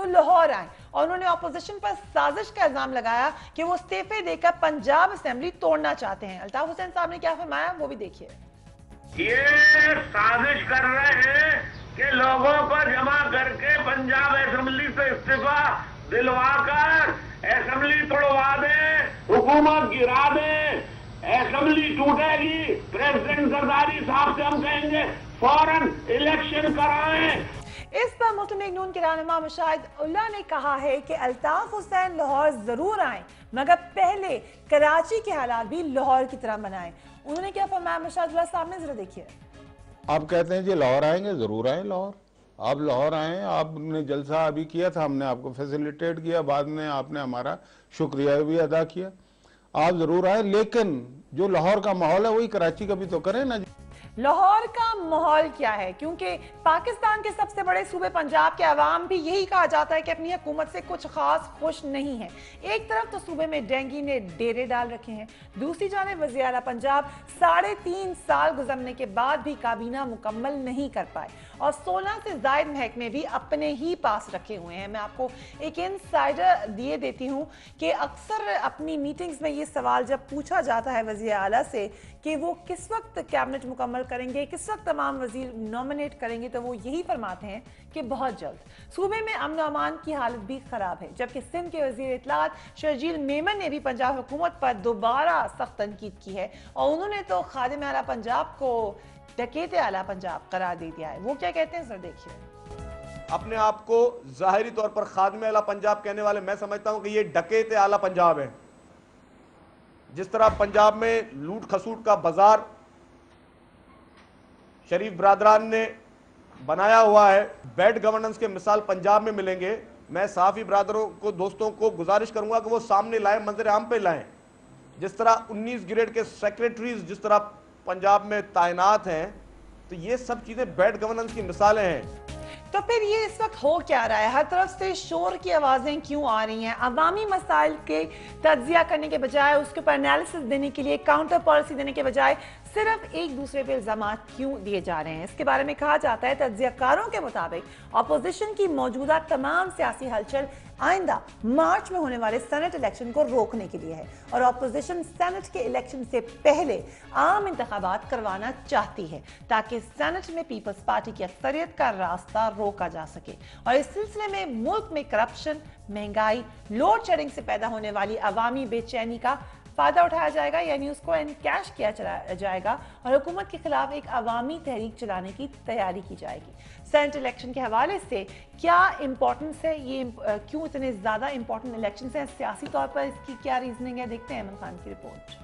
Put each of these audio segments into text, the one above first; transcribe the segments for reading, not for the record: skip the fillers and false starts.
تو لاہور آئیں اور انہوں نے اپوزیشن پر سازش کا الزام لگایا کہ وہ استعفے دے کر پنجاب اسمبلی توڑنا چاہتے ہیں. الطاف حسین صاحب نے کیا فرمایا وہ بھی دیکھیے. یہ سازش کر رہے ہیں کہ لوگوں کو جمع کر کے پنجاب اسمبلی سے استعفا دلوا کر اسمبلی توڑوا دیں, حکومت گرا دیں, اسمبلی ٹوٹے گی. پریزیڈنٹ زرداری صاحب سے ہم کہیں گے فوراً الیکشن کرائیں. اس پر مسلم لیگ نون کے رہنما مشاہد اللہ نے کہا ہے کہ الطاف حسین لاہور ضرور آئیں مگر پہلے کراچی کے حالات بھی لاہور کی طرح بنائیں. انہوں نے کیا فرمایا مشاہد اللہ صاحب نے, ذرا دیکھیے. آپ کہتے ہیں جی لاہور آئیں گے, ضرور آئیں لاہور. آپ لاہور آئیں, آپ نے جلسہ ابھی کیا تھا, ہم نے آپ کو فیسیلیٹیٹ کیا, بعد میں آپ نے ہمارا شکریہ بھی ادا کیا. آپ ضرور آئیں, لیکن جو لاہور کا ماحول ہے وہی کراچی کا بھی تو کریں نا. لاہور کا ماحول کیا ہے, کیونکہ پاکستان کے سب سے بڑے صوبے پنجاب کے عوام بھی یہی کہا جاتا ہے کہ اپنی حکومت سے کچھ خاص خوش نہیں ہے. ایک طرف تو صوبے میں ڈینگی نے ڈیرے ڈال رکھے ہیں, دوسری جانب وزیر اعلیٰ پنجاب 3.5 سال گزرنے کے بعد بھی کابینہ مکمل نہیں کر پائے اور 16 سے زائد محکمے بھی اپنے ہی پاس رکھے ہوئے ہیں. میں آپ کو ایک انسائیڈر دیے دیتی ہوں کہ اکثر اپنی میٹنگز میں یہ سوال جب پوچھا جاتا ہے وزیر اعلیٰ سے کہ وہ کس وقت کیبنٹ مکمل کریں گے, کس وقت تمام وزیر نومینیٹ کریں گے, تو وہ یہی فرماتے ہیں کہ بہت جلد. صوبے میں امن و امان کی حالت بھی خراب ہے, جبکہ سندھ کے وزیر اطلاعات شرجیل میمن نے بھی پنجاب حکومت پر دوبارہ سخت تنقید کی ہے اور انہوں نے تو خادم اعلیٰ پنجاب کو ڈکیت اعلیٰ پنجاب قرار دے دیا ہے. وہ کیا کہتے ہیں, سر دیکھیے. اپنے آپ کو ظاہری طور پر خادم اعلیٰ پنجاب کہنے والے میں سمجھتا ہوں کہ یہ ڈکیت اعلیٰ پنجاب ہے. جس طرح پنجاب میں لوٹ کھسوٹ کا بازار شریف برادران نے بنایا ہوا ہے, بیڈ گورننس کے مثال پنجاب میں ملیں گے. میں صحافی برادروں کو, دوستوں کو گزارش کروں گا کہ وہ سامنے لائیں, منظر عام پہ لائیں. جس طرح 19 گریڈ کے سیکریٹریز جس طرح پنجاب میں تعینات ہیں, تو یہ سب چیزیں بیڈ گورننس کی مثالیں ہیں. تو پھر یہ اس وقت ہو کیا رہا ہے, ہر طرف سے شور کی آوازیں کیوں آ رہی ہیں؟ عوامی مسائل کے تجزیہ کرنے کے بجائے, اس کے اوپر انالیسس دینے کے لیے, کاؤنٹر پالیسی دینے کے بجائے صرف ایک دوسرے پہ الزامات کیوں دیے جا رہے ہیں؟ اس کے بارے میں کہا جاتا ہے تجزیہ کاروں کے مطابق اپوزیشن کی موجودہ تمام سیاسی ہلچل آئندہ مارچ میں ہونے والے سینٹ الیکشن کو روکنے کے لیے ہے اور اپوزیشن سینٹ کے الیکشن سے پہلے عام انتخابات کروانا چاہتی ہے تاکہ سینٹ میں پیپلز پارٹی کی اکثریت کا راستہ روکا جا سکے اور اس سلسلے میں ملک میں کرپشن, مہنگائی, لوڈ شیڈنگ سے پیدا ہونے والی عوامی بے چینی کا فائدہ اٹھایا جائے گا, یعنی اس کو انکیش کیا جائے گا اور حکومت کے خلاف ایک عوامی تحریک چلانے کی تیاری کی جائے گی. سینٹ الیکشن کے حوالے سے کیا امپورٹنس ہے, یہ کیوں اتنے زیادہ امپورٹنٹ الیکشنز ہیں, سیاسی طور پر اس کی کیا ریزننگ ہے, دیکھتے ہیں ایمن خان کی رپورٹ.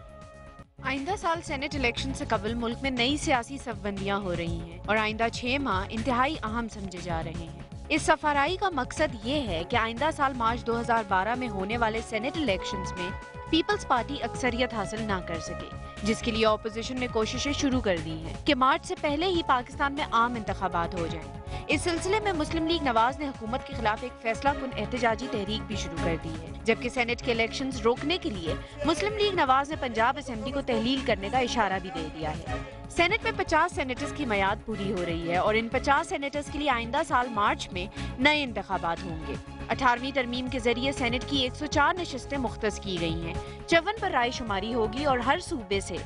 آئندہ سال سینٹ الیکشن سے قبل ملک میں نئی سیاسی صف بندیاں ہو رہی ہیں اور آئندہ 6 ماہ انتہائی اہم سمجھے جا رہے ہیں. اس سفارائی کا مقصد یہ ہے کہ آئندہ سال مارچ 2012 میں ہونے والے سینٹ الیکشنز میں پیپلز پارٹی اکثریت حاصل نہ کر سکے, جس کے لیے اپوزیشن نے کوششیں شروع کر دی ہیں کہ مارچ سے پہلے ہی پاکستان میں عام انتخابات ہو جائیں. اس سلسلے میں مسلم لیگ نواز نے حکومت کے خلاف ایک فیصلہ کن احتجاجی تحریک بھی شروع کر دی ہے, جبکہ سینٹ کے الیکشنز روکنے کے لیے مسلم لیگ نواز نے پنجاب اسمبلی کو تحلیل کرنے کا اشارہ بھی دے دیا ہے. سینٹ میں 50 سینیٹرز کی میعاد پوری ہو رہی ہے اور ان 50 سینیٹرز کے لیے آئندہ سال مارچ میں نئے انتخابات ہوں گے. 18ویں ترمیم کے ذریعے سینٹ کی 104 نشستیں مختص کی گئی ہیں. 54 پر رائے شماری ہوگی اور ہر صوبے سے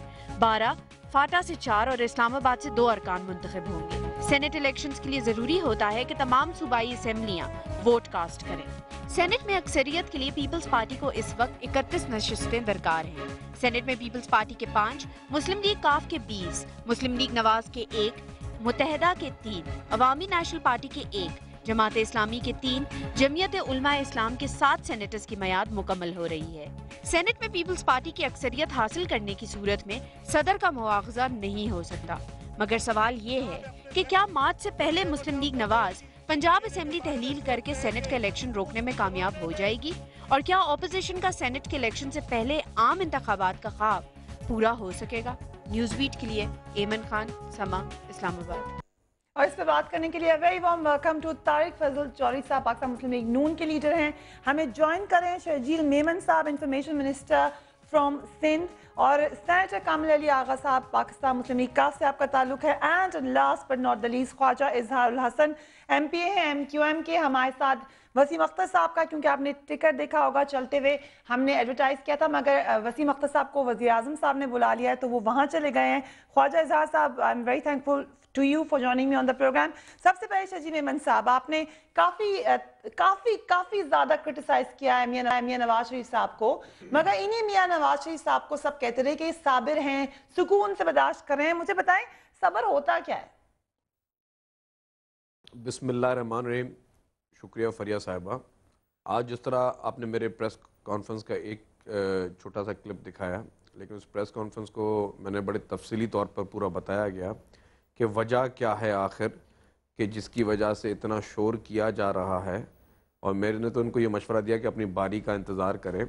12, فاٹا سے 4 اور اسلام آباد سے 2 ارکان منتخب ہوں گے. سینٹ الیکشنز کے لیے ضروری ہوتا ہے کہ تمام صوبائی اسمبلیاں ووٹ کاسٹ کریں. سینٹ میں اکثریت کے لیے پیپلز پارٹی کو اس وقت 31 نشستیں درکار ہیں. سینٹ میں پیپلز پارٹی کے 5, مسلم لیگ کاف کے 20, مسلم لیگ نواز کے 1, متحدہ کے 3, عوامی نیشنل پارٹی کے 1, جماعت اسلامی کے 3, جمعیت علماء اسلام کے 7 سینیٹرز کی میعاد مکمل ہو رہی ہے. سینٹ میں پیپلز پارٹی کی اکثریت حاصل کرنے کی صورت میں صدر کا مواخذہ نہیں ہو سکتا, مگر سوال یہ ہے کہ کیا مارچ سے پہلے مسلم لیگ نواز پنجاب اسمبلی تحلیل کر کے سینٹ کا الیکشن روکنے میں کامیاب ہو جائے گی, اور کیا اپوزیشن کا سینٹ کے الیکشن سے پہلے عام انتخابات کا خواب پورا ہو سکے گا؟ نیوز بیٹ کے لیے ایمن خان, سما, اسلام آباد. اور اس پہ بات کرنے کے لیے very warm welcome to Tariq Fazal Chaudhry صاحب, پاکستان مسلم لیگ نون کے لیڈر ہیں. ہمیں جوائن کریں شرجیل میمن صاحب, انفارمیشن منسٹر فرام سندھ. اور سینیٹر کامل علی آغا صاحب پاکستان مسلم لیگ کا سے آپ کا تعلق ہے. And last but not the least Khawaja Izhar ul-Hassan M P اے ہیں MQM کے, ہمارے ساتھ وسیم اختر صاحب کا, کیونکہ آپ نے ٹکٹ دیکھا ہوگا چلتے ہوئے ہم نے ایڈورٹائز کیا تھا, مگر وسیم اختر صاحب کو وزیر اعظم صاحب نے بلا لیا ہے تو وہ وہاں چلے گئے ہیں. خواجہ اظہار صاحب, I am very thankful to you for joining me on the programme. سب سے پہلے شجی میمن صاحب, آپ نے کافی زیادہ کرٹیسائز کیا ہے میاں نواز شریف صاحب کو, مگر انہی میاں نواز شریف صاحب کو سب کہتے رہے کہ صابر ہیں, سکون سے برداشت کر رہے ہیں. مجھے بتائیں صبر ہوتا کیا ہے؟ بسم اللہ الرحمن الرحیم. شکریہ فریہ صاحبہ. آج جس طرح آپ نے میرے پریس کانفرنس کا ایک چھوٹا سا کلپ دکھایا, لیکن اس پریس کانفرنس کو میں نے بڑے تفصیلی طور پر پورا بتایا گیا کہ وجہ کیا ہے آخر کہ جس کی وجہ سے اتنا شور کیا جا رہا ہے. اور میں نے تو ان کو یہ مشورہ دیا کہ اپنی باری کا انتظار کریں,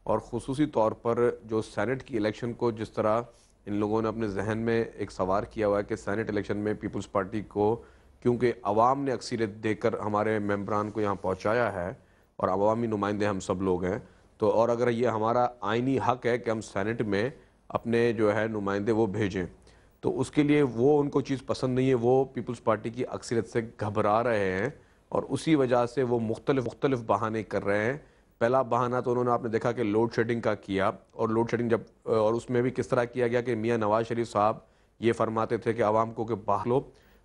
اور خصوصی طور پر جو سینٹ کی الیکشن کو جس طرح ان لوگوں نے اپنے ذہن میں ایک سوار کیا ہوا ہے کہ سینٹ الیکشن میں پیپلز پارٹی کو, کیونکہ عوام نے اکثریت دے کر ہمارے ممبران کو یہاں پہنچایا ہے اور عوامی نمائندے ہم سب لوگ ہیں, تو اور اگر یہ ہمارا آئینی حق ہے کہ ہم سینٹ میں اپنے جو ہے نمائندے وہ بھیجیں, تو اس کے لیے وہ ان کو چیز پسند نہیں ہے. وہ پیپلز پارٹی کی اکثریت سے گھبرا رہے ہیں اور اسی وجہ سے وہ مختلف بہانے کر رہے ہیں. پہلا بہانہ تو انہوں نے آپ نے دیکھا کہ لوڈ شیڈنگ کا کیا, اور لوڈ شیڈنگ جب اور اس میں بھی کس طرح کیا گیا کہ میاں نواز شریف صاحب یہ فرماتے تھے کہ عوام کو کہ باہر لو,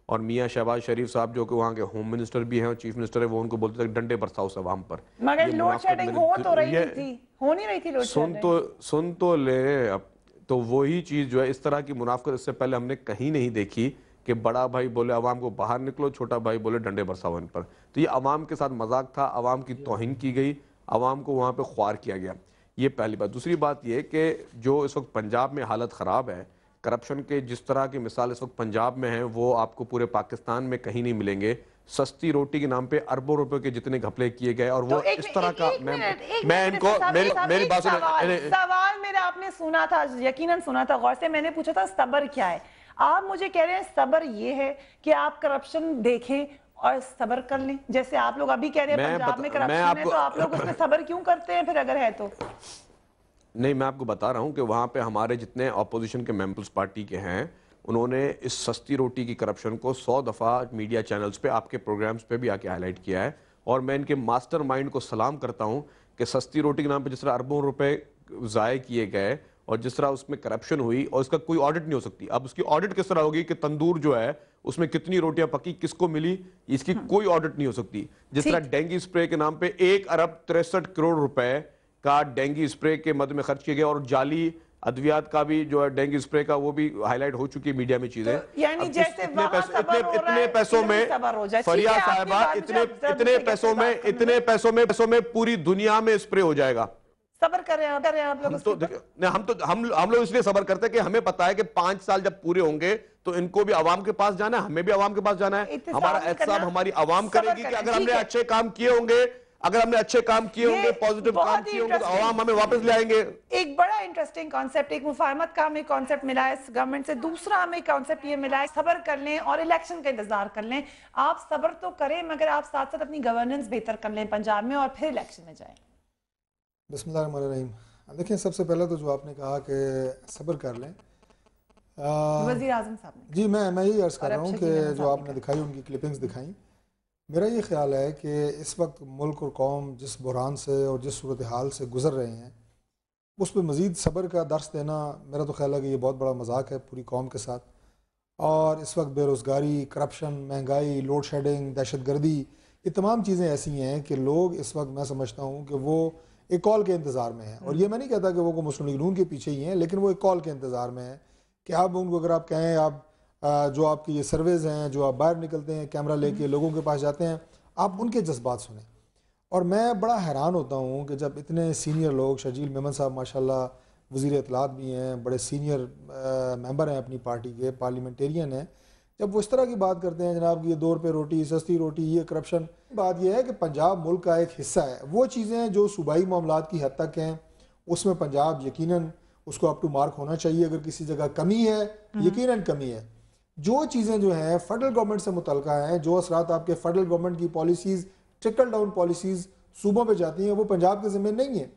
اور میاں شہباز شریف صاحب جو کہ وہاں کے ہوم منسٹر بھی ہیں اور چیف منسٹر ہے, وہ ان کو بولتے تھے کہ ڈنڈے برساؤ سے عوام پر. مگر لوڈ شیڈنگ ہو تو رہی تھی, ہو نہیں رہی تھی لوڈ شیڈنگ. سن تو لے اب, تو وہی چیز جو ہے اس طرح کی منافقت اس سے پہلے ہم نے کہیں نہیں دیکھی کہ بڑا بھائی بولے عوام کو باہر نکلو, چھوٹا بھائی بولے ڈنڈے برساؤ ان پر. تو یہ عوام کے ساتھ مذاق تھا, عوام کی توہین کی گئی, عوام کو وہاں پہ خوار کیا گیا. یہ پہلی بات. دوسری بات یہ کہ جو اس وقت پنجاب میں حالت خراب ہے کرپشن کے, جس طرح کی مثال اس وقت پنجاب میں ہیں وہ آپ کو پورے پاکستان میں کہیں نہیں ملیں گے. سستی روٹی کے نام پہ اربوں روپے کے جتنے گھپلے کیے گئے, اور وہ اس طرح کا میں ان کو میری بات سوال میرا آپ نے سنا تھا, یقیناً سنا تھا غور سے. میں نے پوچھا تھا صبر کیا ہے, آپ مجھے کہہ رہے ہیں صبر یہ ہے کہ آپ کرپشن دیکھیں اور صبر کر لیں. جیسے آپ لوگ ابھی کہہ رہے ہیں پنجاب میں کرپشن ہے, تو آپ لوگ اس میں صبر کیوں کرتے ہیں پھر اگر ہے تو؟ نہیں, میں آپ کو بتا رہا ہوں کہ وہاں پہ ہمارے جتنے اپوزیشن کے ممبرز پارٹی کے ہیں انہوں نے اس سستی روٹی کی کرپشن کو 100 دفعہ میڈیا چینلز پہ آپ کے پروگرامز پہ بھی آ کے ہائی لائٹ کیا ہے, اور میں ان کے ماسٹر مائنڈ کو سلام کرتا ہوں کہ سستی روٹی کے نام پہ جس طرح اربوں روپے ضائع کیے گئے اور جس طرح اس میں کرپشن ہوئی, اور اس کا کوئی آڈٹ نہیں ہو سکتی. اب اس کی آڈٹ کس طرح ہوگی کہ تندور جو ہے اس میں کتنی روٹیاں پکی, کس کو ملی, اس کی کوئی آڈٹ نہیں ہو سکتی. جس طرح ڈینگی اسپرے کے نام پہ 1 ارب 63 کروڑ روپے کا ڈینگی اسپرے کے مد میں خرچ کیے گئے, اور جعلی ادویات کا بھی جو ہے ڈینگی اسپرے کا وہ بھی ہائی لائٹ ہو چکی ہے میڈیا میں چیزیں. یعنی جیسے اتنے پیسوں میں فریہ صاحبہ اتنے پیسوں میں پوری دنیا میں اسپرے ہو جائے گا. صبر کر رہے ہیں آپ لوگ. ہم لوگ اس لیے صبر کرتے ہیں کہ ہمیں پتا ہے کہ 5 سال جب پورے ہوں گے تو ان کو بھی عوام کے پاس جانا ہے, ہمیں بھی عوام کے پاس جانا ہے. ہمارا احتساب ہماری عوام کرے گی کہ اگر ہم نے اچھے کام کیے ہوں گے, پوزیٹیو کام کیے ہوں گے تو عوام ہمیں واپس لے آئیں گے. ایک بڑا انٹرسٹنگ کانسیپٹ, ایک مفاہمت کا ہمیں کانسیپٹ ملا ہے اس گورنمنٹ سے. دوسرا ہمیں کانسیپٹ یہ ملا ہے صبر کر لیں اور الیکشن کا انتظار کر لیں. آپ صبر تو کریں مگر آپ ساتھ ساتھ اپنی گورننس بہتر کر لیں پنجاب میں, اور پھر الیکشن میں جائیں. بسم اللہ الرحمن الرحیم. دیکھیں سب سے پہلے تو جو آپ نے کہا کہ صبر کر لیں, وزیر اعظم صاحب نے, جی میں یہی عرض کر رہا ہوں کہ جو آپ نے دکھائی ان کی کلپنگز دکھائیں, میرا یہ خیال ہے کہ اس وقت ملک اور قوم جس بحران سے اور جس صورتحال سے گزر رہے ہیں اس پہ مزید صبر کا درس دینا میرا تو خیال ہے کہ یہ بہت بڑا مذاق ہے پوری قوم کے ساتھ. اور اس وقت بے روزگاری, کرپشن, مہنگائی, لوڈ شیڈنگ, دہشت گردی, یہ تمام چیزیں ایسی ہیں کہ لوگ اس وقت میں سمجھتا ہوں کہ وہ ایک کال کے انتظار میں ہیں. اور یہ میں نہیں کہتا کہ وہ مسلم لیگ نون کے پیچھے ہی ہیں, لیکن وہ ایک کال کے انتظار میں ہیں کہ آپ ان کو اگر آپ کہیں آپ جو آپ کی یہ سرویز ہیں, جو آپ باہر نکلتے ہیں کیمرہ لے کے لوگوں کے پاس جاتے ہیں, آپ ان کے جذبات سنیں. اور میں بڑا حیران ہوتا ہوں کہ جب اتنے سینئر لوگ, شجیل میمن صاحب ماشاءاللہ وزیر اطلاعات بھی ہیں, بڑے سینئر ممبر ہیں اپنی پارٹی کے, پارلیمنٹیرین ہیں, جب وہ اس طرح کی بات کرتے ہیں جناب کہ یہ 2 روپے روٹی, سستی روٹی, یہ کرپشن. بات یہ ہے کہ پنجاب ملک کا ایک حصہ ہے. وہ چیزیں جو صوبائی معاملات کی حد تک ہیں اس میں پنجاب یقیناً اس کو اپ ٹو مارک ہونا چاہیے. اگر کسی جگہ کمی ہے یقیناً کمی ہے. جو چیزیں جو ہیں فیڈرل گورنمنٹ سے متعلقہ ہیں, جو اثرات آپ کے فیڈرل گورنمنٹ کی پالیسیز, ٹرکل ڈاؤن پالیسیز صوبوں پہ جاتی ہیں, وہ پنجاب کے ذمہ نہیں ہیں.